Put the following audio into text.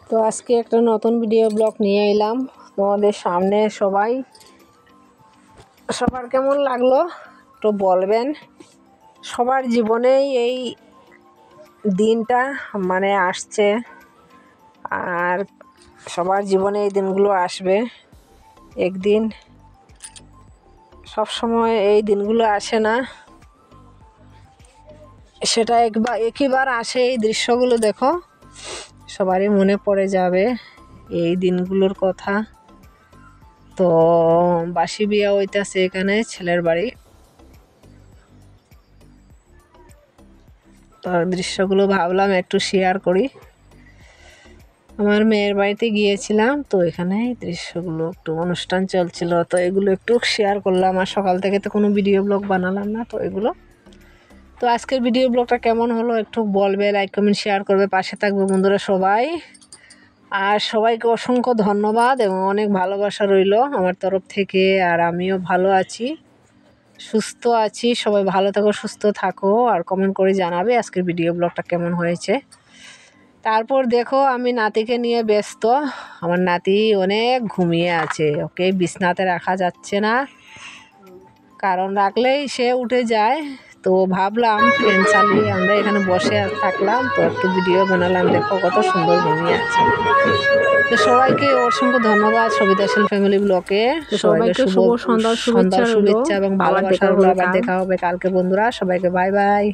তো আজকে একটা নতুন ভিডিও ব্লগ নিয়ে এলাম তোমাদের সামনে। সবার কেমন লাগলো একটু বলবেন। সবার জীবনেই এই দিনটা আসছে, আর সবার জীবনে এই দিনগুলো আসবে একদিন। সব সময় এই দিনগুলো আসে না, সেটা একবার আসে। এই দৃশ্যগুলো দেখো, সবারই মনে পড়ে যাবে এই দিনগুলোর কথা। তো বাসি বিয়া হইতাছে এখানে ছেলের বাড়ি। তো দৃশ্যগুলো ভাবলাম একটু শেয়ার করি। আমার মেয়ের বাড়িতে গিয়েছিলাম, তো এখানে দৃশ্যগুলো একটু অনুষ্ঠান চলছিল, তো এগুলো একটু শেয়ার করলাম। আর সকাল থেকে তো কোনো ভিডিও ব্লগ বানালাম না, তো এগুলো। তো আজকের ভিডিও ব্লগটা কেমন হলো একটু বলবে, লাইক কমেন্ট শেয়ার করবে, পাশে থাকবে বন্ধুরা সবাই। আর সবাইকে অসংখ্য ধন্যবাদ এবং অনেক ভালোবাসা রইল আমার তরফ থেকে। আর আমিও ভালো আছি, সুস্থ আছি। সবাই ভালো থাকো, সুস্থ থাকো, আর কমেন্ট করে জানাবে আজকের ভিডিও ব্লগটা কেমন হয়েছে। তারপর দেখো আমি নাতিকে নিয়ে ব্যস্ত। আমার নাতি অনেক ঘুমিয়ে আছে, ওকে বিছনাতে রাখা যাচ্ছে না, কারণ রাখলেই সে উঠে যায়। তো ভাবলাম ফ্যান চালিয়ে আমরা এখানে বসে থাকলাম, তো একটু ভিডিও বানালাম। দেখো কত সুন্দর ঘুমিয়ে আছে। তো সবাইকে অসংখ্য ধন্যবাদ সবিতাশীল ফ্যামিলি ব্লকে। সবাইকে শুভ সন্ধ্যার শুভেচ্ছা এবং ভালোবাসা রইল। আবার দেখা হবে কালকে বন্ধুরা। সবাইকে বাই বাই।